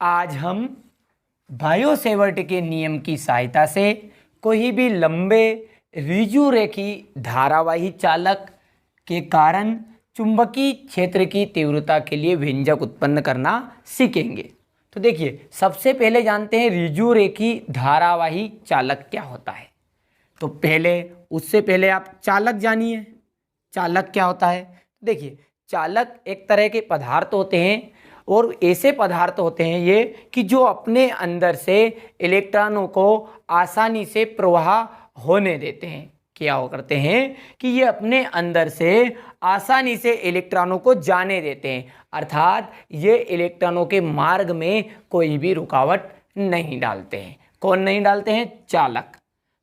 आज हम बायो-सेवर्ट के नियम की सहायता से कोई भी लंबे ऋजुरेखी धारावाही चालक के कारण चुंबकीय क्षेत्र की तीव्रता के लिए व्यंजक उत्पन्न करना सीखेंगे। तो देखिए, सबसे पहले जानते हैं ऋजुरेखी धारावाही चालक क्या होता है। तो उससे पहले आप चालक जानिए, चालक क्या होता है। देखिए, चालक एक तरह के पदार्थ होते हैं और ऐसे पदार्थ होते हैं ये कि जो अपने अंदर से इलेक्ट्रॉनों को आसानी से प्रवाह होने देते हैं। क्या करते हैं कि ये अपने अंदर से आसानी से इलेक्ट्रॉनों को जाने देते हैं, अर्थात ये इलेक्ट्रॉनों के मार्ग में कोई भी रुकावट नहीं डालते हैं। कौन नहीं डालते हैं? चालक।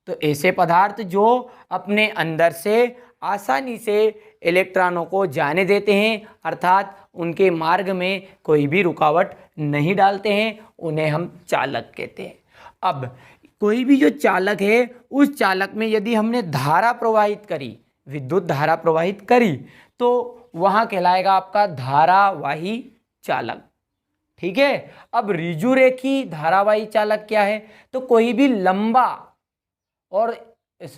तो ऐसे पदार्थ जो अपने अंदर से आसानी से इलेक्ट्रॉनों को जाने देते हैं, अर्थात उनके मार्ग में कोई भी रुकावट नहीं डालते हैं, उन्हें हम चालक कहते हैं। अब कोई भी जो चालक है, उस चालक में यदि हमने धारा प्रवाहित करी, विद्युत धारा प्रवाहित करी, तो वहाँ कहलाएगा आपका धारावाही चालक। ठीक है। अब ऋजुरेखी धारावाही चालक क्या है? तो कोई भी लंबा, और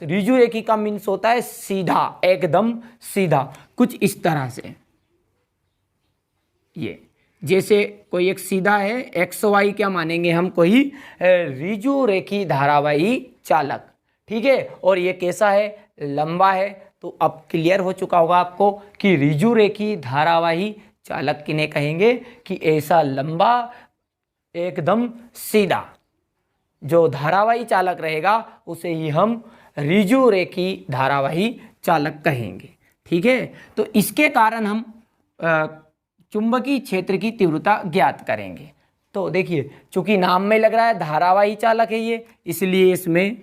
ऋजुरेखी का मीन्स होता है सीधा, एकदम सीधा, कुछ इस तरह से। ये जैसे कोई एक सीधा है, एक्स वाई क्या मानेंगे हम? कोई ऋजुरेखी धारावाही चालक। ठीक है। और ये कैसा है? लंबा है। तो अब क्लियर हो चुका होगा आपको कि ऋजुरेखी धारावाही चालक किन्हें कहेंगे? कि ऐसा लंबा, एकदम सीधा जो धारावाही चालक रहेगा उसे ही हम ऋजुरेखी धारावाही चालक कहेंगे। ठीक है। तो इसके कारण हम चुंबकीय क्षेत्र की तीव्रता ज्ञात करेंगे। तो देखिए, चूंकि नाम में लग रहा है धारावाही चालक है ये, इसलिए इसमें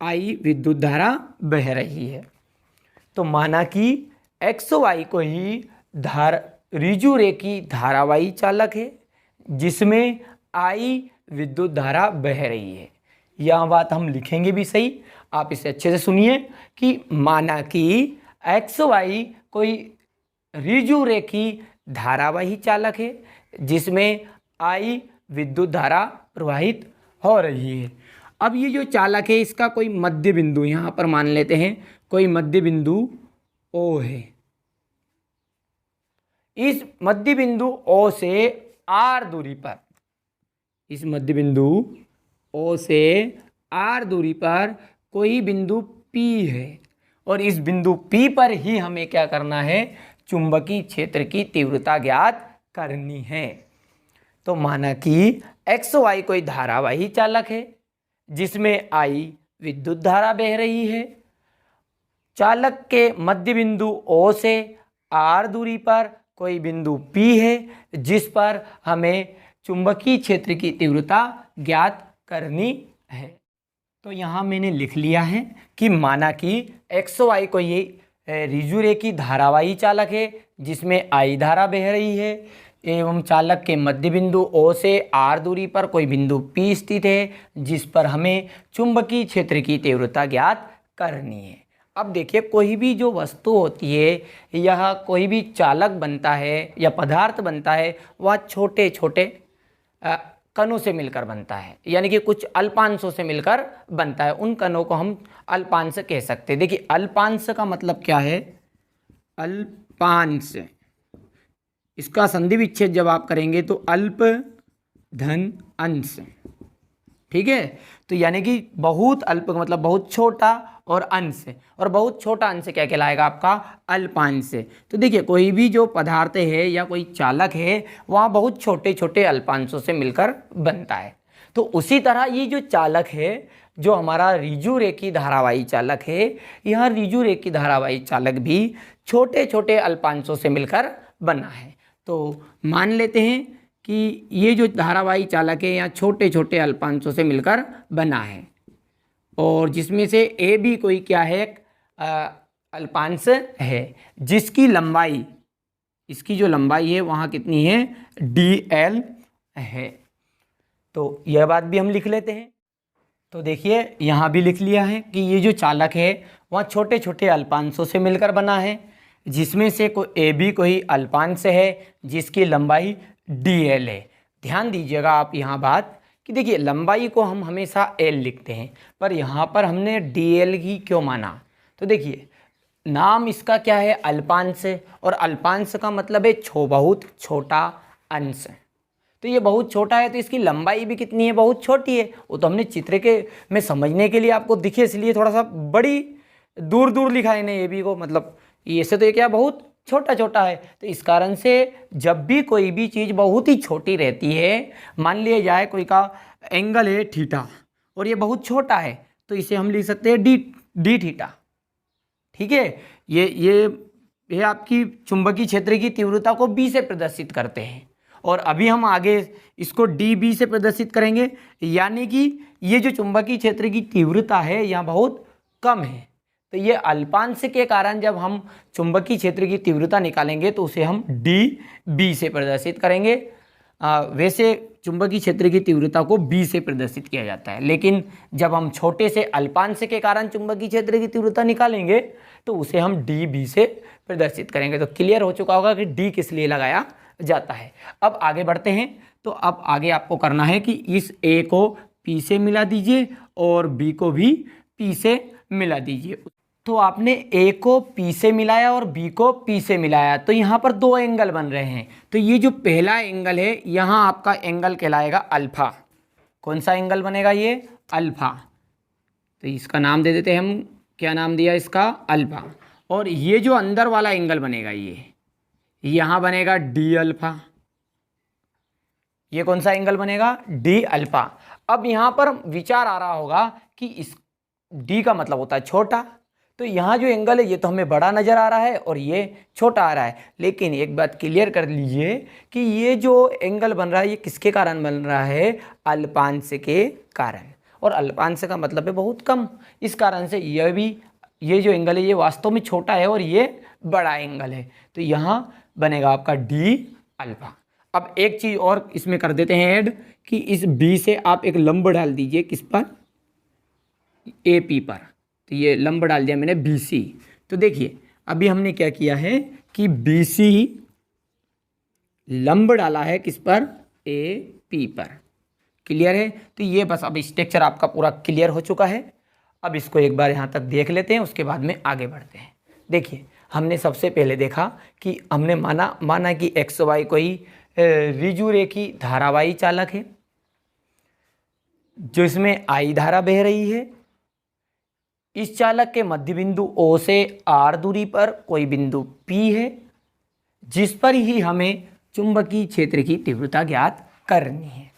आई विद्युत धारा बह रही है। तो माना कि एक्स वाई को ही ऋजुरेखी धारावाही चालक है जिसमें आई विद्युत धारा बह रही है। यह बात हम लिखेंगे भी सही, आप इसे अच्छे से सुनिए कि माना कि एक्स वाई कोई ऋजुरेखी धारावाही चालक है जिसमें आई विद्युत धारा प्रवाहित हो रही है। अब ये जो चालक है इसका कोई मध्य बिंदु यहाँ पर मान लेते हैं, कोई मध्य बिंदु ओ है। इस मध्य बिंदु ओ से आर दूरी पर, इस मध्य बिंदु ओ से आर दूरी पर कोई बिंदु P है, और इस बिंदु P पर ही हमें क्या करना है? चुंबकीय क्षेत्र की तीव्रता ज्ञात करनी है। तो माना कि एक्स वाई कोई धारावाही चालक है जिसमें आई विद्युत धारा बह रही है। चालक के मध्य बिंदु O से R दूरी पर कोई बिंदु P है जिस पर हमें चुंबकीय क्षेत्र की तीव्रता ज्ञात करनी है। तो यहाँ मैंने लिख लिया है कि माना कि एक्स वाई को ये ऋजुरेखी धारावाही चालक है जिसमें आई धारा बह रही है, एवं चालक के मध्य बिंदु O से R दूरी पर कोई बिंदु P स्थित है जिस पर हमें चुंबकीय क्षेत्र की तीव्रता ज्ञात करनी है। अब देखिए, कोई भी जो वस्तु होती है, यह कोई भी चालक बनता है या पदार्थ बनता है, वह छोटे छोटे कणों से मिलकर बनता है, यानी कि कुछ अल्पांशों से मिलकर बनता है। उन कणों को हम अल्पांश कह सकते हैं। देखिए, अल्पांश का मतलब क्या है? अल्पांश, इसका संधि विच्छेद जब आप करेंगे तो अल्प धन अंश। ठीक है। तो यानी कि बहुत अल्प का मतलब बहुत छोटा, और अंश, और बहुत छोटा अंश क्या कहलाएगा? आपका अल्पांश। तो देखिए, कोई भी जो पदार्थ है या कोई चालक है वहाँ बहुत छोटे छोटे अल्पांशों से मिलकर बनता है। तो उसी तरह ये जो चालक है, जो हमारा ऋजुरेखी धारावाही चालक है, यह ऋजुरेखी धारावाही चालक भी छोटे छोटे अल्पांशों से मिलकर बना है। तो मान लेते हैं कि ये जो धारावाही चालक है यहाँ छोटे छोटे अल्पांशों से मिलकर बना है, और जिसमें से ए भी कोई क्या है? अल्पांश है जिसकी लंबाई, इसकी जो लंबाई है वहाँ कितनी है? dl है। तो यह बात भी हम लिख लेते हैं। तो देखिए, यहाँ भी लिख लिया है कि ये जो चालक है वह छोटे छोटे अल्पांशों से मिलकर बना है, जिसमें से कोई ए भी कोई अल्पांश है जिसकी लंबाई dl है। ध्यान दीजिएगा आप यहाँ बात कि देखिए लंबाई को हम हमेशा एल लिखते हैं, पर यहाँ पर हमने डी एल ही क्यों माना? तो देखिए नाम इसका क्या है? अल्पांश, और अल्पांश का मतलब है बहुत छोटा अंश। तो ये बहुत छोटा है तो इसकी लंबाई भी कितनी है? बहुत छोटी है। वो तो हमने चित्र के में समझने के लिए आपको दिखे इसलिए थोड़ा सा बड़ी दूर दूर लिखा है ये भी को, मतलब ये से तो ये क्या बहुत छोटा छोटा है। तो इस कारण से जब भी कोई भी चीज़ बहुत ही छोटी रहती है, मान लिया जाए कोई का एंगल है थीटा और ये बहुत छोटा है, तो इसे हम लिख सकते हैं डी थीटा। ठीक है, ये आपकी चुंबकीय क्षेत्र की तीव्रता को बी से प्रदर्शित करते हैं, और अभी हम आगे इसको डी बी से प्रदर्शित करेंगे, यानी कि ये जो चुंबकीय क्षेत्र की तीव्रता है यहाँ बहुत कम है। तो ये अल्पांश के कारण जब हम चुंबकीय क्षेत्र की तीव्रता निकालेंगे तो उसे हम डी बी से प्रदर्शित करेंगे। वैसे चुंबकीय क्षेत्र की तीव्रता को बी से प्रदर्शित किया जाता है, लेकिन जब हम छोटे से अल्पांश के कारण चुंबकीय क्षेत्र की तीव्रता निकालेंगे तो उसे हम डी बी से प्रदर्शित करेंगे। तो क्लियर हो चुका होगा कि डी किस लिए लगाया जाता है। अब आगे बढ़ते हैं। तो अब आगे आपको करना है कि इस ए को पी से मिला दीजिए और बी को भी पी से मिला दीजिए। तो आपने ए को पी से मिलाया और बी को पी से मिलाया, तो यहाँ पर दो एंगल बन रहे हैं। तो ये जो पहला एंगल है यहाँ आपका एंगल कहलाएगा अल्फा। कौन सा एंगल बनेगा? ये अल्फा। तो इसका नाम दे देते हैं हम, क्या नाम दिया इसका? अल्फा। और ये जो अंदर वाला एंगल बनेगा ये यहाँ बनेगा डी अल्फा। ये कौन सा एंगल बनेगा? D alpha. अब यहाँ पर विचार आ रहा होगा कि इस डी का मतलब होता है छोटा, तो यहाँ जो एंगल है ये तो हमें बड़ा नज़र आ रहा है और ये छोटा आ रहा है। लेकिन एक बात क्लियर कर लीजिए कि ये जो एंगल बन रहा है ये किसके कारण बन रहा है? अल्पांश के कारण। और अल्पांश का मतलब है बहुत कम, इस कारण से ये जो एंगल है ये वास्तव में छोटा है और ये बड़ा एंगल है। तो यहाँ बनेगा आपका डी अल्फा। अब एक चीज़ और इसमें कर देते हैं ऐड कि इस बी से आप एक लंब डाल दीजिए, किस पर? ए पी पर। तो ये लंब डाल दिया मैंने बी सी। तो देखिए अभी हमने क्या किया है कि बी सी लंब डाला है किस पर? ए पी पर। क्लियर है? तो ये बस अब स्ट्रक्चर आपका पूरा क्लियर हो चुका है। अब इसको एक बार यहाँ तक देख लेते हैं, उसके बाद में आगे बढ़ते हैं। देखिए हमने सबसे पहले देखा कि हमने माना कि एक्स वाई कोई ऋजुरेखी धारावाही चालक है जो इसमें आई धारा बह रही है। इस चालक के मध्य बिंदु O से R दूरी पर कोई बिंदु P है जिस पर ही हमें चुंबकीय क्षेत्र की तीव्रता ज्ञात करनी है।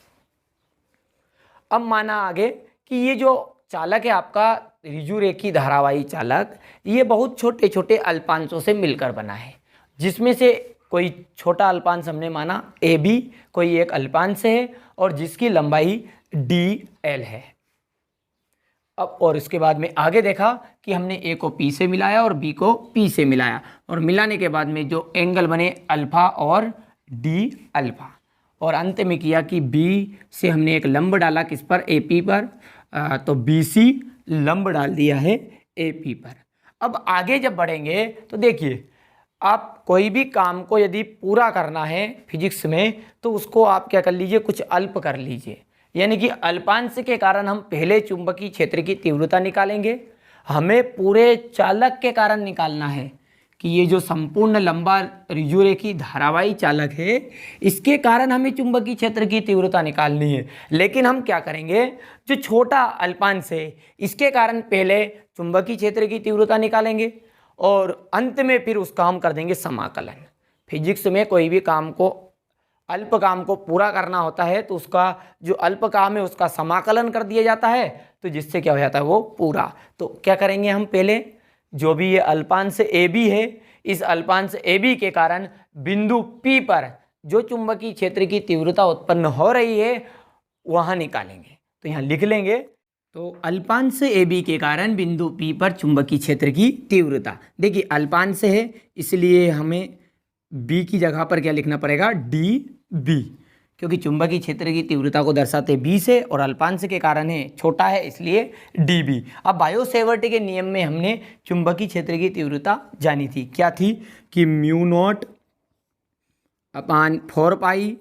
अब माना आगे कि ये जो चालक है आपका ऋजुरेखी धारावाही चालक, ये बहुत छोटे छोटे अल्पांशों से मिलकर बना है, जिसमें से कोई छोटा अल्पांश हमने माना AB, कोई एक अल्पांश है और जिसकी लंबाई DL है। अब और इसके बाद में आगे देखा कि हमने A को P से मिलाया और B को P से मिलाया, और मिलाने के बाद में जो एंगल बने अल्फा और डी अल्फा, और अंत में किया कि B से हमने एक लंब डाला किस पर? AP पर। तो BC लंब डाल दिया है AP पर। अब आगे जब बढ़ेंगे तो देखिए आप कोई भी काम को यदि पूरा करना है फिजिक्स में तो उसको आप क्या कर लीजिए, कुछ अल्प कर लीजिए। यानी कि अल्पांश के कारण हम पहले चुंबकीय क्षेत्र की तीव्रता निकालेंगे। हमें पूरे चालक के कारण निकालना है कि ये जो संपूर्ण लंबा ऋजुरेखी धारावाही चालक है इसके कारण हमें चुंबकीय क्षेत्र की तीव्रता निकालनी है। लेकिन हम क्या करेंगे, जो छोटा अल्पांश है इसके कारण पहले चुंबकीय क्षेत्र की तीव्रता निकालेंगे और अंत में फिर उसका हम कर देंगे समाकलन। फिजिक्स में कोई भी काम को अल्प काम को पूरा करना होता है तो उसका जो अल्प काम है उसका समाकलन कर दिया जाता है, तो जिससे क्या हो जाता है वो पूरा। तो क्या करेंगे हम, पहले जो भी ये अल्पांश AB है, इस अल्पांश AB के कारण बिंदु P पर जो चुंबकीय क्षेत्र की तीव्रता उत्पन्न हो रही है वहाँ निकालेंगे। तो यहाँ लिख लेंगे, तो अल्पांश AB के कारण बिंदु P पर चुंबकीय क्षेत्र की तीव्रता। देखिए अल्पांश है इसलिए हमें B की जगह पर क्या लिखना पड़ेगा? DB, क्योंकि चुंबकीय क्षेत्र की तीव्रता को दर्शाते B से और अल्पांश के कारण है छोटा है इसलिए DB। अब बायो सेवर्ट के नियम में हमने चुंबकीय क्षेत्र की तीव्रता जानी थी, क्या थी कि म्यू नॉट अपॉन 4 पाई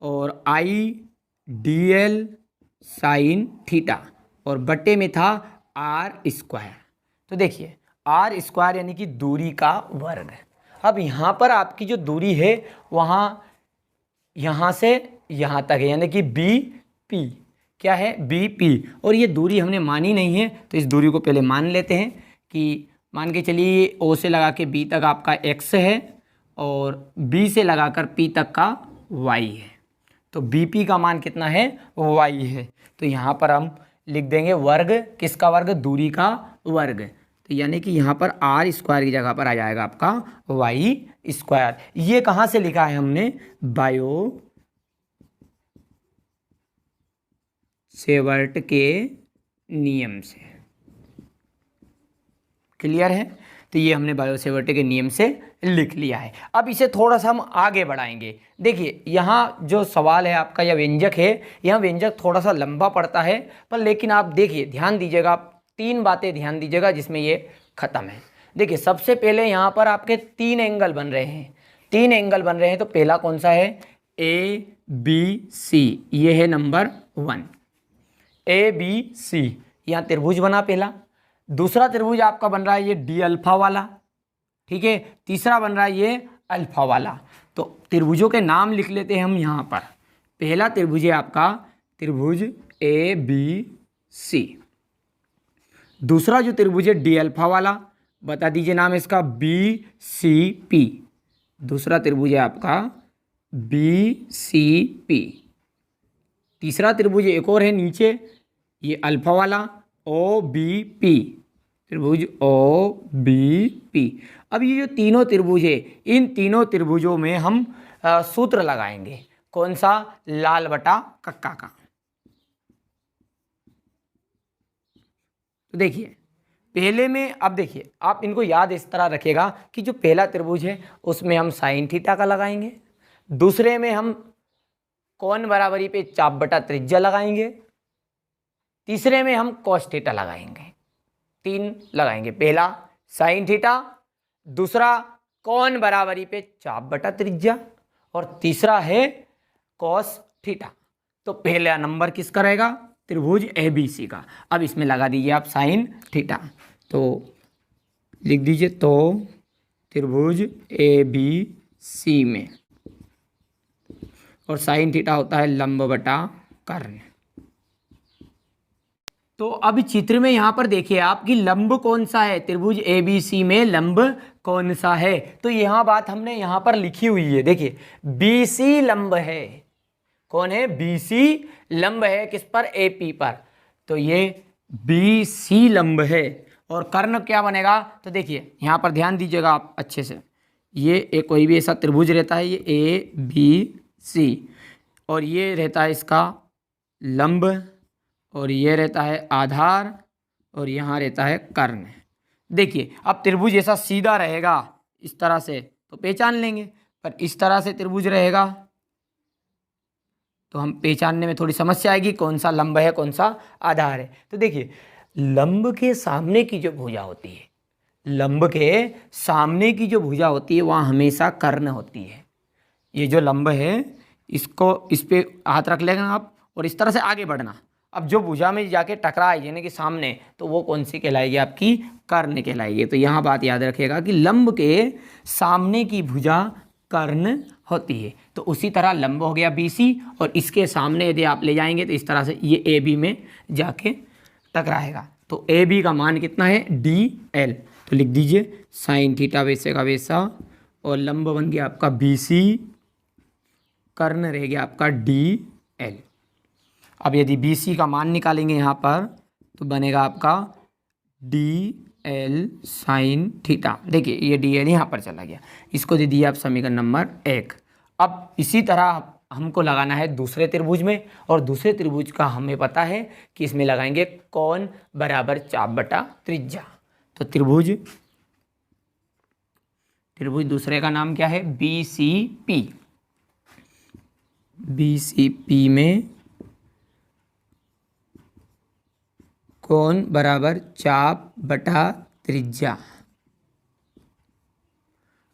और आई डी एल साइन थीटा और बटे में था आर स्क्वायर। तो देखिए आर स्क्वायर यानी कि दूरी का वर्ग। अब यहाँ पर आपकी जो दूरी है वहाँ यहाँ से यहाँ तक है यानी कि बी पी, क्या है बी पी, और ये दूरी हमने मानी नहीं है तो इस दूरी को पहले मान लेते हैं कि मान के चलिए ओ से लगा के बी तक आपका एक्स है और बी से लगाकर पी तक का वाई है। तो बी पी का मान कितना है वाई है। तो यहाँ पर हम लिख देंगे वर्ग, किसका वर्ग, दूरी का वर्ग। तो यानी कि यहाँ पर आर स्क्वायर की जगह पर आ जाएगा आपका वाई स्क्वायर। ये कहाँ से लिखा है हमने, बायो सेवर्ट के नियम से। क्लियर है। तो ये हमने बायो सेवर्ट के नियम से लिख लिया है। अब इसे थोड़ा सा हम आगे बढ़ाएंगे। देखिए यहाँ जो सवाल है आपका, यह व्यंजक है, यह व्यंजक थोड़ा सा लंबा पड़ता है पर लेकिन आप देखिए ध्यान दीजिएगा, आप 3 बातें ध्यान दीजिएगा जिसमें ये खत्म है। देखिए सबसे पहले यहाँ पर आपके 3 एंगल बन रहे हैं, 3 एंगल बन रहे हैं। तो पहला कौन सा है, ए बी सी, ये है नंबर 1, ए बी सी, यहाँ त्रिभुज बना पहला। दूसरा त्रिभुज आपका बन रहा है ये डी अल्फा वाला, ठीक है। तीसरा बन रहा है ये अल्फा वाला। तो त्रिभुजों के नाम लिख लेते हैं हम यहाँ पर। पहला त्रिभुज है आपका त्रिभुज ए बी सी। दूसरा जो त्रिभुज है डी अल्फा वाला, बता दीजिए नाम इसका, बी सी पी। दूसरा त्रिभुज है आपका बी सी पी। तीसरा त्रिभुज एक और है नीचे, ये अल्फा वाला, ओ बी पी, त्रिभुज ओ बी पी। अब ये जो तीनों त्रिभुज है, इन तीनों त्रिभुजों में हम सूत्र लगाएंगे। कौन सा, लाल बटा कक्का का। तो देखिए पहले में, अब देखिए आप इनको याद इस तरह रखिएगा कि जो पहला त्रिभुज है उसमें हम साइन थीटा का लगाएंगे, दूसरे में हम कोण बराबरी पे चाप बटा त्रिज्या लगाएंगे, तीसरे में हम कॉस थीटा लगाएंगे। 3 लगाएंगे, पहला साइन थीटा, दूसरा कोण बराबरी पे चाप बटा त्रिज्या और तीसरा है कॉस थीटा। तो पहला नंबर किसका रहेगा, त्रिभुज ए बी सी का। अब इसमें लगा दीजिए आप साइन थीटा, तो लिख दीजिए तो त्रिभुज ए बी सी में, और साइन थीटा होता है लंब बटा कर्ण। तो अब चित्र में यहाँ पर देखिए आप कि लंब कौन सा है, त्रिभुज ए बी सी में लंब कौन सा है। तो यहाँ बात हमने यहाँ पर लिखी हुई है, देखिए बी सी लंब है। कौन है, बी सी लंब है किस पर, ए पी पर। तो ये बी सी लंब है और कर्ण क्या बनेगा, तो देखिए यहाँ पर ध्यान दीजिएगा आप अच्छे से। ये एक कोई भी ऐसा त्रिभुज रहता है, ये ए बी सी, और ये रहता है इसका लंब, और ये रहता है आधार, और यहाँ रहता है कर्ण। देखिए अब त्रिभुज ऐसा सीधा रहेगा इस तरह से तो पहचान लेंगे, पर इस तरह से त्रिभुज रहेगा तो हम पहचानने में थोड़ी समस्या आएगी कौन सा लंब है कौन सा आधार है। तो देखिए लंब के सामने की जो भुजा होती है, लंब के सामने की जो भुजा होती है वहाँ हमेशा कर्ण होती है। ये जो लंब है इसको, इस पे हाथ रख लेना आप और इस तरह से आगे बढ़ना। अब जो भुजा में जाके टकराए यानी कि सामने, तो वो कौन सी कहलाएगी, आपकी कर्ण कहलाएगी। तो यहाँ बात याद रखिएगा कि लंब के सामने की भुजा कर्ण होती है। तो उसी तरह लंब हो गया BC, और इसके सामने यदि आप ले जाएंगे तो इस तरह से ये AB में जाके टकराएगा। तो AB का मान कितना है, DL। तो लिख दीजिए साइन थीटा वैसे का वैसा, और लंब बन गया आपका BC, कर्ण रह गया आपका DL। अब यदि BC का मान निकालेंगे यहाँ पर तो बनेगा आपका DL साइन थीटा। देखिए ये DL यहाँ पर चला गया, इसको दे दिया आप समीकरण नंबर 1। अब इसी तरह हमको लगाना है दूसरे त्रिभुज में, और दूसरे त्रिभुज का हमें पता है कि इसमें लगाएंगे कोण बराबर चाप बटा त्रिज्या। तो त्रिभुज दूसरे का नाम क्या है, BCP। BCP में कोण बराबर चाप बटा त्रिज्या।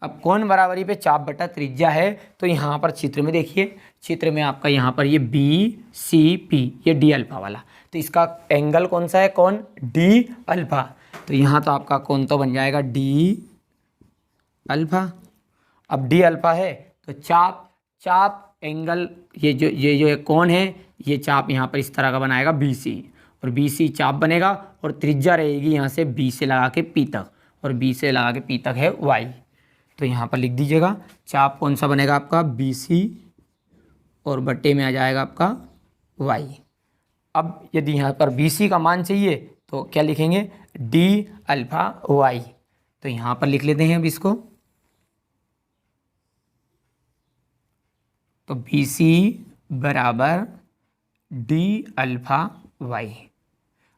अब कोण बराबरी पे चाप बटा त्रिज्या है तो यहाँ पर चित्र में देखिए चित्र में आपका यहाँ पर ये बी सी पी, ये डी अल्फा वाला, तो इसका एंगल कौन सा है, कौन, डी अल्फा। तो यहाँ तो आपका कौन तो बन जाएगा डी अल्फा। अब डी अल्फा है तो चाप एंगल, ये जो एक कौन है, ये चाप यहाँ पर इस तरह का बनाएगा बी सी, और बी सी चाप बनेगा और त्रिज्या रहेगी यहाँ से बी से लगा के पी तक, और बी से लगा के पी तक है वाई। तो यहाँ पर लिख दीजिएगा चाप कौन सा बनेगा आपका बी सी, और बट्टे में आ जाएगा आपका वाई। अब यदि यहाँ पर बी सी का मान चाहिए तो क्या लिखेंगे, डी अल्फा वाई। तो यहाँ पर लिख लेते हैं अब इसको, तो बी सी बराबर डी अल्फा वाई।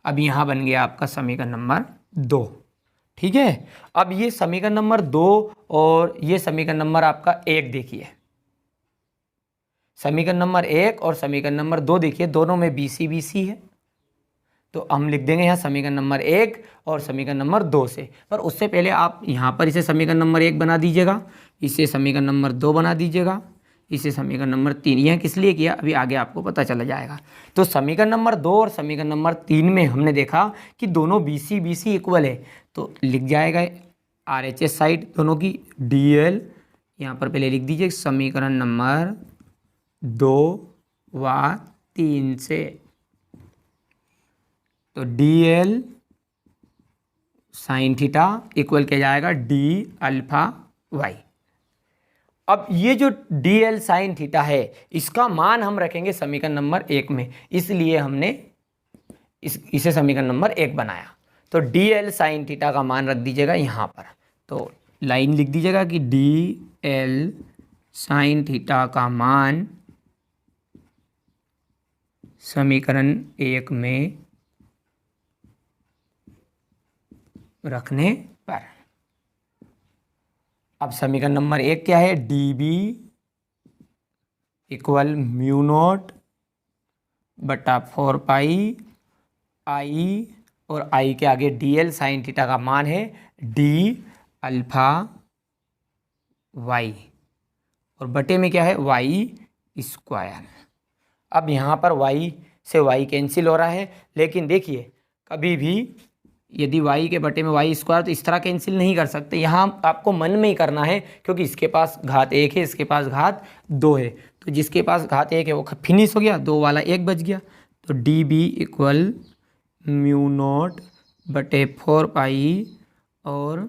अब यहाँ बन गया आपका समीकरण नंबर 2। ठीक है, अब ये समीकरण नंबर 2 और ये समीकरण नंबर आपका 1 देखिए, समीकरण नंबर 1 और समीकरण नंबर 2 देखिए, दोनों में बी सी है। तो हम लिख देंगे यहाँ समीकरण नंबर 1 और समीकरण नंबर 2 से, पर उससे पहले आप यहाँ पर इसे समीकरण नंबर 1 बना दीजिएगा, इसे समीकरण नंबर 2 बना दीजिएगा, इसे समीकरण नंबर 3। यह किस लिए किया अभी आगे आपको पता चला जाएगा। तो समीकरण नंबर 2 और समीकरण नंबर 3 में हमने देखा कि दोनों बी सी इक्वल है, तो लिख जाएगा आर एच एस साइड दोनों की डी एल, यहाँ पर पहले लिख दीजिए समीकरण नंबर 2 व 3 से, तो D L sine theta equal किया जाएगा डी अल्फा वाई। अब ये जो डी एल साइन थीटा है इसका मान हम रखेंगे समीकरण नंबर 1 में, इसलिए हमने इसे समीकरण नंबर 1 बनाया। तो डी एल साइन थीटा का मान रख दीजिएगा यहाँ पर, तो लाइन लिख दीजिएगा कि डी एल साइन थीटा का मान समीकरण 1 में रखने पर। अब समीकरण नंबर 1 क्या है, D B equal mu naught बटा 4 पाई आई, और आई के आगे डी एल साइन थीटा का मान है डी अल्फा वाई, और बटे में क्या है वाई स्क्वायर। अब यहाँ पर वाई से वाई कैंसिल हो रहा है, लेकिन देखिए कभी भी यदि y के बटे में वाई स्क्वायर तो इस तरह कैंसिल नहीं कर सकते, यहाँ आपको मन में ही करना है, क्योंकि इसके पास घात 1 है, इसके पास घात 2 है, तो जिसके पास घात 1 है वो फिनिश हो गया, 2 वाला 1 बच गया। तो D B equal mu naught बटे 4 पाई और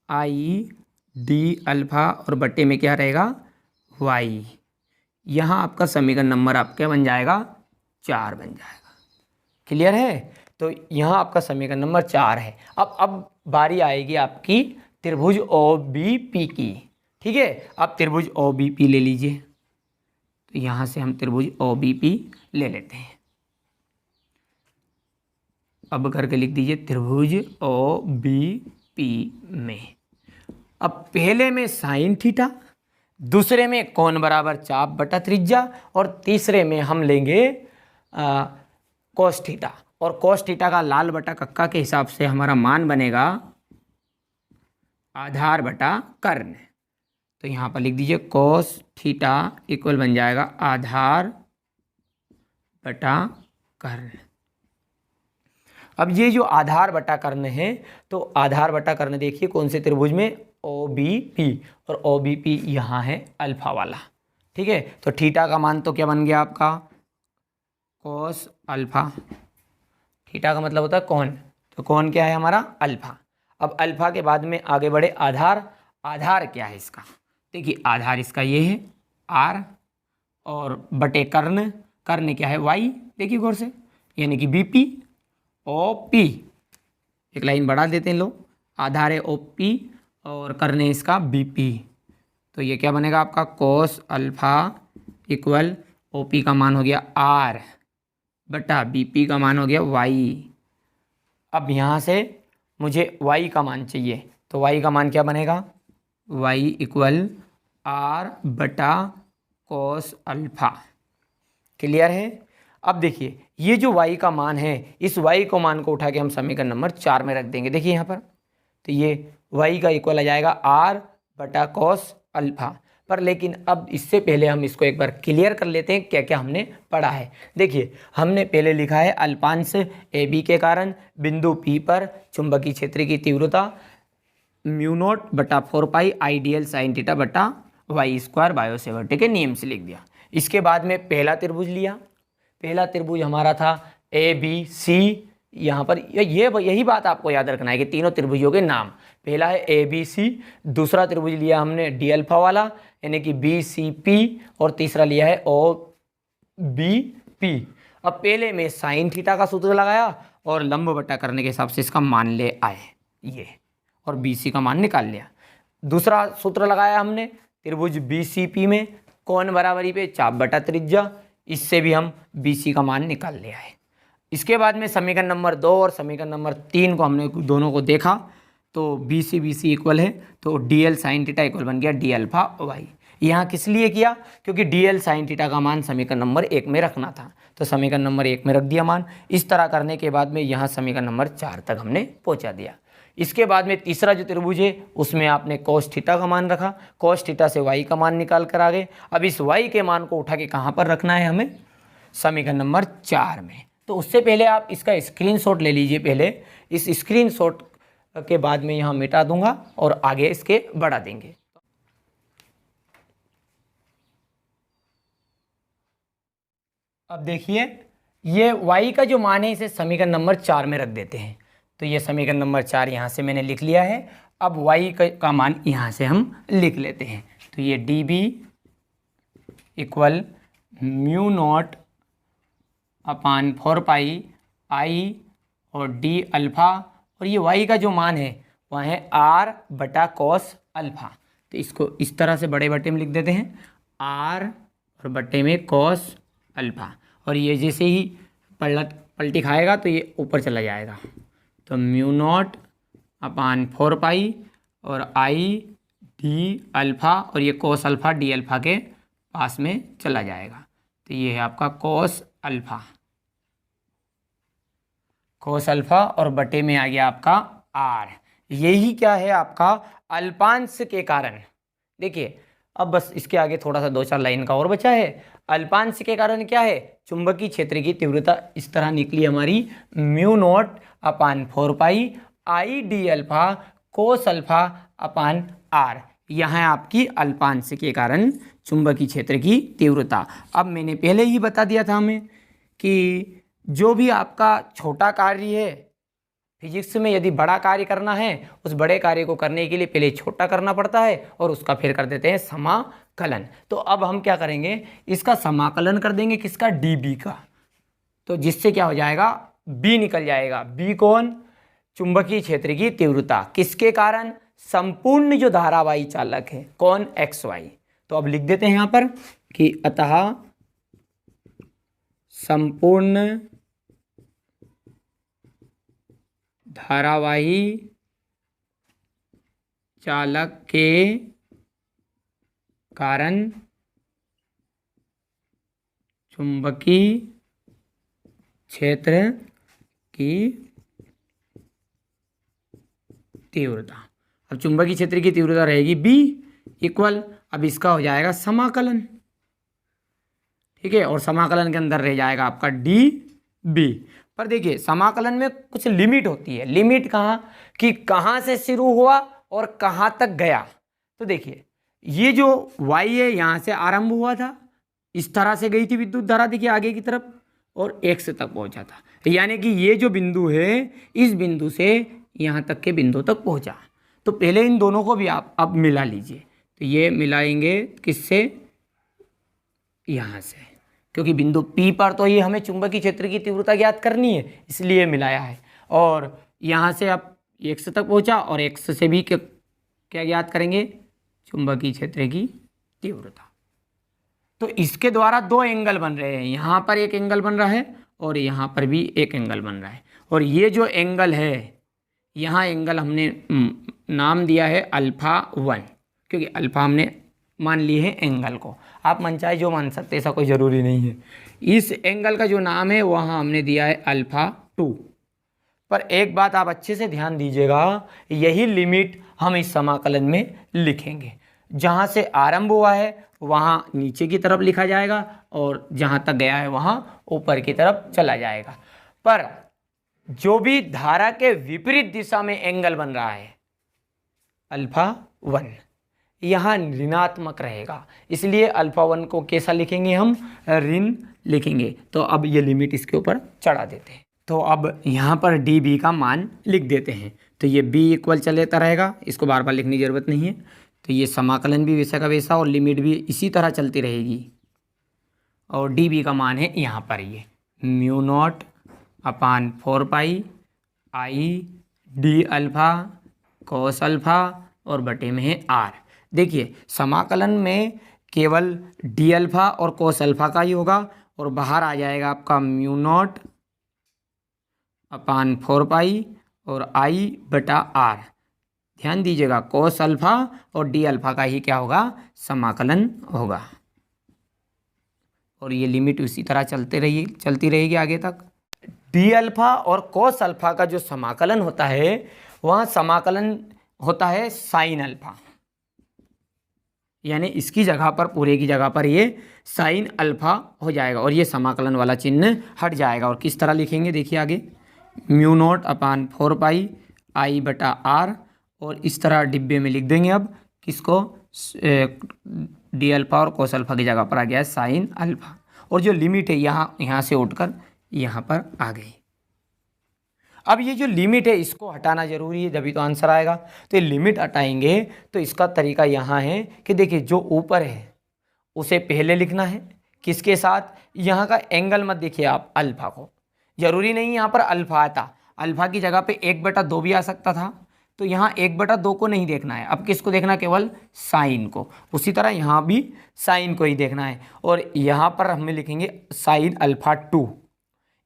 आई डी अल्फा, और बटे में क्या रहेगा y। यहाँ आपका समीकरण नंबर आपका बन जाएगा 4 बन जाएगा। क्लियर है, तो यहाँ आपका समीकरण नंबर 4 है। अब बारी आएगी आपकी त्रिभुज ओ बी पी की। ठीक है, अब त्रिभुज ओ बी पी ले लीजिए, तो यहाँ से हम त्रिभुज ओ बी पी ले लेते हैं। अब करके लिख दीजिए त्रिभुज ओ बी पी में, अब पहले में साइन थीटा, दूसरे में कोण बराबर चाप बटा त्रिज्या, और तीसरे में हम लेंगे कोस थीटा, और कोस थीटा का लाल बटा कक्का के हिसाब से हमारा मान बनेगा आधार बटा कर्ण। तो यहाँ पर लिख दीजिए कोस थीटा इक्वल बन जाएगा आधार बटा कर्ण। अब ये जो आधार बटा कर्ण है, तो आधार बटा कर्ण देखिए कौन से त्रिभुज में, ओ बी पी, और ओ बी पी यहाँ है अल्फा वाला। ठीक है, तो थीटा का मान तो क्या बन गया आपका कोस अल्फा, थीटा का मतलब होता है कोण, तो कोण क्या है हमारा अल्फा। अब अल्फा के बाद में आगे बढ़े आधार, आधार क्या है इसका, देखिए आधार इसका ये है आर, और बटे कर्ण, कर्ण क्या है वाई, देखिए गौर से, यानी कि बी पी ओ पी, एक लाइन बढ़ा देते हैं लोग, आधार है ओ पी और कर्ण है इसका बी पी, तो ये क्या बनेगा आपका cos alpha equal O P का मान हो गया आर बटा बी पी का मान हो गया वाई। अब यहाँ से मुझे वाई का मान चाहिए, तो वाई का मान क्या बनेगा, वाई इक्वल आर बटा कोस अल्फा। क्लियर है। अब देखिए ये जो y का मान है, इस y को मान को उठा के हम समीकरण नंबर 4 में रख देंगे। देखिए यहाँ पर, तो ये y का इक्वल आ जाएगा r बटा कॉस अल्फा, पर लेकिन अब इससे पहले हम इसको एक बार क्लियर कर लेते हैं क्या क्या हमने पढ़ा है। देखिए हमने पहले लिखा है अल्पांश ए बी के कारण बिंदु पी पर चुंबकीय क्षेत्र की तीव्रता म्यू नॉट बटा 4 pi I D L sine theta बटा वाई स्क्वायर बायो-सेवर्ट के नियम से लिख दिया। इसके बाद में पहला त्रिभुज लिया। पहला त्रिभुज हमारा था ए बी सी। यहाँ पर यही बात आपको याद रखना है कि तीनों त्रिभुजों के नाम, पहला है ए बी सी, दूसरा त्रिभुज लिया हमने डी अल्फा वाला यानी कि बी सी पी, और तीसरा लिया है ओ बी पी। अब पहले में साइन थीटा का सूत्र लगाया और लंब बटा करने के हिसाब से इसका मान ले आए ये, और बी सी का मान निकाल लिया। दूसरा सूत्र लगाया हमने त्रिभुज बी सी पी में कोण बराबरी पे चाप बटा त्रिज्या, इससे भी हम बी सी का मान निकाल ले आए। इसके बाद में समीकरण नंबर 2 और समीकरण नंबर 3 को हमने दोनों को देखा तो बी सी इक्वल है तो D L sine theta equal बन गया डी अल्फा वाई। यहाँ किस लिए किया? क्योंकि डी एल साइन थीटा का मान समीकरण नंबर 1 में रखना था, तो समीकरण नंबर 1 में रख दिया मान। इस तरह करने के बाद में यहाँ समीकरण नंबर 4 तक हमने पहुँचा दिया। इसके बाद में तीसरा जो त्रिभुज है उसमें आपने cos थीटा का मान रखा, cos थीटा से y का मान निकाल कर आ गए। अब इस y के मान को उठा के कहाँ पर रखना है हमें? समीकरण नंबर 4 में। तो उससे पहले आप इसका स्क्रीनशॉट ले लीजिए। पहले इस स्क्रीनशॉट के बाद में यहाँ मिटा दूंगा और आगे इसके बढ़ा देंगे। अब देखिए ये y का जो मान है इसे समीकरण नंबर 4 में रख देते हैं। तो ये समीकरण नंबर 4 यहाँ से मैंने लिख लिया है। अब y का मान यहाँ से हम लिख लेते हैं। तो ये D B equal mu naught upon 4 pi I और डी अल्फ़ा, और ये y का जो मान है वह है r बटा कॉस अल्फ़ा। तो इसको इस तरह से बड़े बट्टे में लिख देते हैं, r और बट्टे में कॉस अल्फ़ा, और ये जैसे ही पलटी खाएगा तो ये ऊपर चला जाएगा। तो म्यू नॉट अपान 4 पाई और आई डी अल्फ़ा, और ये कॉस अल्फ़ा डी अल्फ़ा के पास में चला जाएगा। तो ये है आपका कॉस अल्फ़ा, कॉस अल्फ़ा, और बटे में आ गया आपका आर। यही क्या है आपका अल्पांश के कारण। देखिए अब बस इसके आगे थोड़ा सा 2-4 लाइन का और बचा है। अल्पांश के कारण क्या है? चुंबकीय क्षेत्र की तीव्रता इस तरह निकली हमारी mu naught upon 4 pi I D alpha cos alpha upon R. यह है आपकी अल्पांश के कारण चुंबकीय क्षेत्र की तीव्रता। अब मैंने पहले ही बता दिया था हमें कि जो भी आपका छोटा कार्य है फिजिक्स में, यदि बड़ा कार्य करना है उस बड़े कार्य को करने के लिए पहले छोटा करना पड़ता है और उसका फिर कर देते हैं समाकलन। तो अब हम क्या करेंगे, इसका समाकलन कर देंगे किसका? डी बी का। तो जिससे क्या हो जाएगा? बी निकल जाएगा। बी कौन? चुंबकीय क्षेत्र की तीव्रता। किसके कारण? संपूर्ण जो धारावाही चालक है कौन? X Y. तो अब लिख देते हैं यहाँ पर कि अतः संपूर्ण धारावाही चालक के कारण चुंबकीय क्षेत्र की तीव्रता। अब चुंबकीय क्षेत्र की तीव्रता रहेगी बी इक्वल, अब इसका हो जाएगा समाकलन, ठीक है, और समाकलन के अंदर रह जाएगा आपका डी बी। पर देखिए समाकलन में कुछ लिमिट होती है। लिमिट कहाँ? कि कहाँ से शुरू हुआ और कहाँ तक गया। तो देखिए ये जो y है यहाँ से आरंभ हुआ था, इस तरह से गई थी विद्युत धारा, देखिए आगे की तरफ, और x तक पहुँचा था। यानी कि ये जो बिंदु है इस बिंदु से यहाँ तक के बिंदु तक पहुँचा। तो पहले इन दोनों को भी आप अब मिला लीजिए। तो ये मिलाएंगे किससे? यहाँ से, क्योंकि बिंदु P पर तो ये हमें चुंबकीय क्षेत्र की तीव्रता ज्ञात करनी है, इसलिए मिलाया है। और यहाँ से अब x तक पहुँचा और x से भी क्या ज्ञात करेंगे? चुंबकीय क्षेत्र की तीव्रता। तो इसके द्वारा 2 एंगल बन रहे हैं। यहाँ पर एक एंगल बन रहा है और यहाँ पर भी एक एंगल बन रहा है। और ये जो एंगल है, यहाँ एंगल हमने नाम दिया है अल्फ़ा 1, क्योंकि अल्फ़ा हमने मान लिए है एंगल को। आप मनचाहे जो मान सकते, ऐसा कोई ज़रूरी नहीं है। इस एंगल का जो नाम है वहाँ हमने दिया है अल्फ़ा 2। पर एक बात आप अच्छे से ध्यान दीजिएगा, यही लिमिट हम इस समाकलन में लिखेंगे। जहाँ से आरंभ हुआ है वहाँ नीचे की तरफ लिखा जाएगा और जहाँ तक गया है वहाँ ऊपर की तरफ चला जाएगा। पर जो भी धारा के विपरीत दिशा में एंगल बन रहा है अल्फा 1, यहाँ ऋणात्मक रहेगा, इसलिए अल्फा 1 को कैसा लिखेंगे हम, ऋण लिखेंगे। तो अब ये लिमिट इसके ऊपर चढ़ा देते हैं। तो अब यहाँ पर डी बी का मान लिख देते हैं। तो ये बी इक्वल चलता रहेगा, इसको बार बार लिखने की जरूरत नहीं है। तो ये समाकलन भी वैसा का वैसा और लिमिट भी इसी तरह चलती रहेगी। और डी बी का मान है यहाँ पर ये mu naught upon 4 pi I D alpha cos alpha और बटे में है आर। देखिए समाकलन में केवल डी अल्फ़ा और कोस अल्फ़ा का ही होगा और बाहर आ जाएगा आपका म्यू नॉट अपान 4 पाई और आई बटा आर। ध्यान दीजिएगा कोस अल्फ़ा और डी अल्फ़ा का ही क्या होगा, समाकलन होगा। और ये लिमिट उसी तरह चलती रहेगी आगे तक। डी अल्फ़ा और कोस अल्फ़ा का जो समाकलन होता है वहाँ समाकलन होता है साइन अल्फ़ा, यानी इसकी जगह पर, पूरे की जगह पर ये साइन अल्फ़ा हो जाएगा और ये समाकलन वाला चिन्ह हट जाएगा। और किस तरह लिखेंगे देखिए आगे, म्यू नॉट अपान 4 पाई आई बटा आर और इस तरह डिब्बे में लिख देंगे। अब किसको, डी अल्फ़ा और कोस अल्फ़ा की जगह पर आ गया है साइन अल्फ़ा और जो लिमिट है यहाँ से उठकर यहाँ पर आ गई। अब ये जो लिमिट है इसको हटाना जरूरी है, जभी तो आंसर आएगा। तो ये लिमिट हटाएंगे तो इसका तरीका यहाँ है कि देखिए जो ऊपर है उसे पहले लिखना है, किसके साथ, यहाँ का एंगल मत देखिए आप, अल्फ़ा को, जरूरी नहीं यहाँ पर अल्फ़ा आता, अल्फ़ा की जगह पे 1/2 भी आ सकता था। तो यहाँ 1/2 को नहीं देखना है, अब किसको देखना है, केवल साइन को। उसी तरह यहाँ भी साइन को ही देखना है और यहाँ पर हमें लिखेंगे साइन अल्फ़ा 2,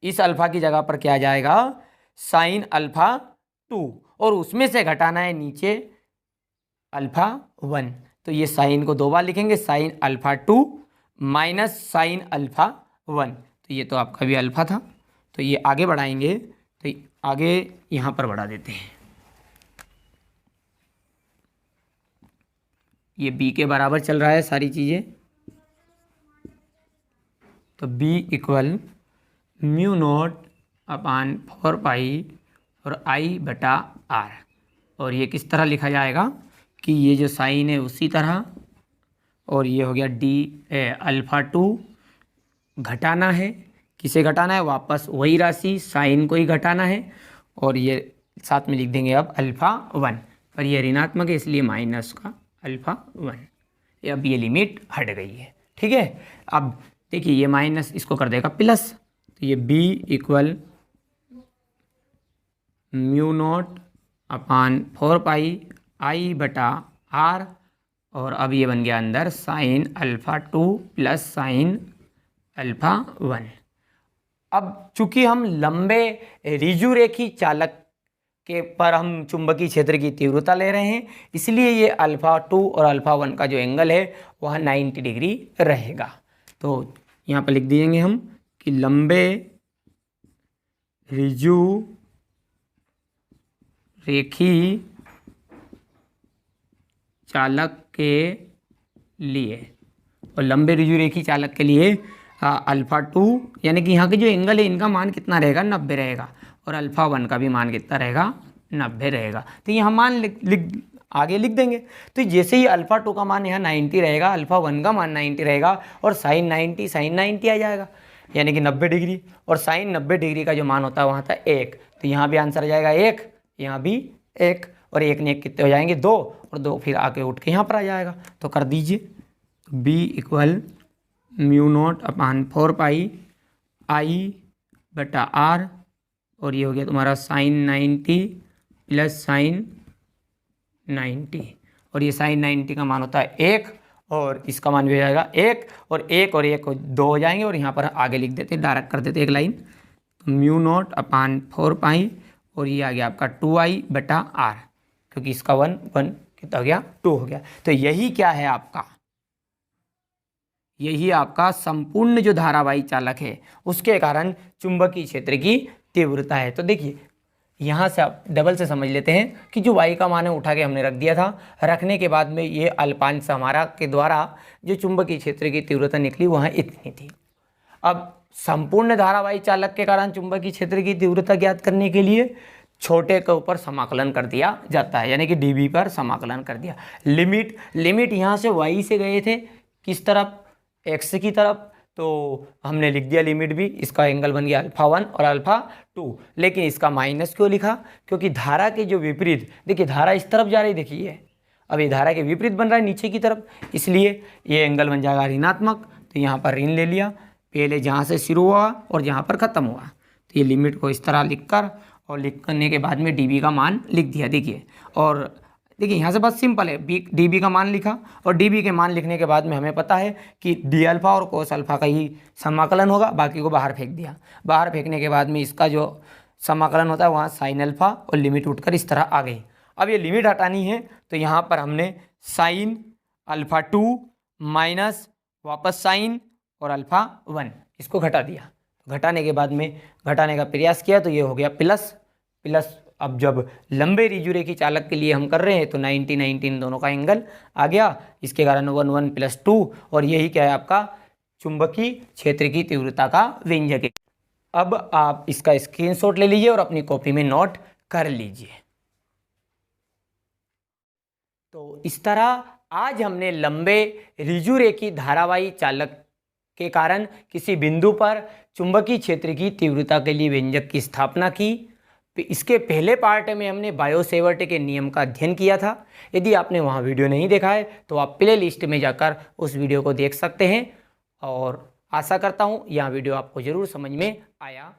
इस अल्फ़ा की जगह पर क्या आ जाएगा, साइन अल्फ़ा 2 और उसमें से घटाना है नीचे अल्फ़ा 1। तो ये साइन को 2 बार लिखेंगे, sine alpha 2 minus sine alpha 1। तो ये तो आपका भी अल्फ़ा था, तो ये आगे बढ़ाएंगे तो आगे यहाँ पर बढ़ा देते हैं। ये b के बराबर चल रहा है सारी चीज़ें, तो b equal mu naught upon 4 पाई और i बटा आर। और ये किस तरह लिखा जाएगा कि ये जो साइन है उसी तरह, और ये हो गया अल्फ़ा 2, घटाना है, किसे घटाना है, वापस वही राशि साइन को ही घटाना है और ये साथ में लिख देंगे अब अल्फ़ा 1, पर ये ऋणात्मक है इसलिए माइनस का अल्फ़ा 1। अब ये लिमिट हट गई है, ठीक है। अब देखिए ये माइनस इसको कर देगा प्लस, तो ये b equal mu naught upon 4 pi आई बटा आर और अब ये बन गया अंदर sine alpha 2 plus sine alpha 1। अब चूंकि हम लंबे ऋजुरेखी चालक के पर हम चुंबकीय क्षेत्र की तीव्रता ले रहे हैं, इसलिए ये अल्फ़ा 2 और अल्फ़ा 1 का जो एंगल है वह 90 डिग्री रहेगा। तो यहाँ पर लिख देंगे हम कि लंबे ऋजुरेखी चालक के लिए, और लंबे ऋजुरेखी चालक के लिए अल्फ़ा 2 यानी कि यहाँ के जो एंगल है इनका मान कितना रहेगा, 90 रहेगा, और अल्फ़ा 1 का भी मान कितना रहेगा, 90 रहेगा। तो यहाँ मान आगे लिख देंगे। तो जैसे ही अल्फ़ा 2 का मान यहाँ 90 रहेगा, अल्फ़ा 1 का मान 90 रहेगा और साइन 90 आ जाएगा, यानी कि 90 डिग्री, और साइन 90 डिग्री का जो मान होता है वहाँ था 1, तो यहाँ भी आंसर आ जाएगा 1, यहाँ भी 1, और 1 ने 1 कितने हो जाएंगे, 2, और 2 फिर आके उठ के यहाँ पर आ जाएगा। तो कर दीजिए b equal mu naught upon 4 pi आई बटा आर और ये हो गया तुम्हारा साइन 90 प्लस साइन 90, और ये साइन 90 का मान होता है 1 और इसका मान भी हो जाएगा 1 और 1 और 1 2 हो जाएंगे, और यहाँ पर आगे लिख देते हैं, डायरेक्ट कर देते एक लाइन, तो म्यू नॉट अपान 4 पाई और ये आ गया आपका 2i बटा आर, क्योंकि इसका 1 कितना हो गया, 2 हो गया। तो यही क्या है आपका, यही आपका संपूर्ण जो धारावाही चालक है उसके कारण चुंबकीय क्षेत्र की तीव्रता है। तो देखिए यहाँ से आप डबल से समझ लेते हैं कि जो y का मान है उठा के हमने रख दिया था, रखने के बाद में ये अल्पांश हमारा के द्वारा जो चुंबकीय क्षेत्र की तीव्रता निकली वहाँ इतनी थी। अब संपूर्ण धारावाही चालक के कारण चुंबकीय क्षेत्र की तीव्रता ज्ञात करने के लिए छोटे के ऊपर समाकलन कर दिया जाता है, यानी कि dv पर समाकलन कर दिया। लिमिट यहाँ से y से गए थे किस तरफ, x की तरफ, तो हमने लिख दिया लिमिट भी, इसका एंगल बन गया α1 और α2। लेकिन इसका माइनस क्यों लिखा, क्योंकि धारा के जो विपरीत, देखिए धारा इस तरफ जा रही, देखिए अब ये धारा के विपरीत बन रहा है नीचे की तरफ, इसलिए ये एंगल बन जाएगा ऋणात्मक। तो यहाँ पर ऋण ले लिया, पहले जहाँ से शुरू हुआ और जहाँ पर ख़त्म हुआ, तो ये लिमिट को इस तरह लिखकर और लिख करने के बाद में dv का मान लिख दिया। देखिए, और देखिए यहाँ से बस सिंपल है, dv का मान लिखा और dv के मान लिखने के बाद में हमें पता है कि d अल्फा और कोस अल्फा का ही समाकलन होगा, बाकी को बाहर फेंक दिया। बाहर फेंकने के बाद में इसका जो समाकलन होता है वहाँ साइन अल्फा और लिमिट उठकर इस तरह आ गई। अब ये लिमिट हटानी है तो यहाँ पर हमने साइन α2 माइनस वापस साइन और α1 इसको घटा दिया। घटाने के बाद में घटाने का प्रयास किया तो ये हो गया प्लस। अब जब लंबे रिजुरेखी चालक के लिए हम कर रहे हैं तो 90 इन दोनों का एंगल आ गया, इसके कारण 1 1 + 2, और यही क्या है आपका चुंबकीय क्षेत्र की तीव्रता का व्यंजक है। अब आप इसका स्क्रीनशॉट ले लीजिए और अपनी कॉपी में नोट कर लीजिए। तो इस तरह आज हमने लंबे रिजुरेखी धारावाही चालक के कारण किसी बिंदु पर चुंबकीय क्षेत्र की तीव्रता के लिए व्यंजक की स्थापना की। इसके पहले पार्ट में हमने बायो-सेवर्ट के नियम का अध्ययन किया था। यदि आपने वहाँ वीडियो नहीं देखा है तो आप प्ले लिस्ट में जाकर उस वीडियो को देख सकते हैं, और आशा करता हूँ यह वीडियो आपको ज़रूर समझ में आया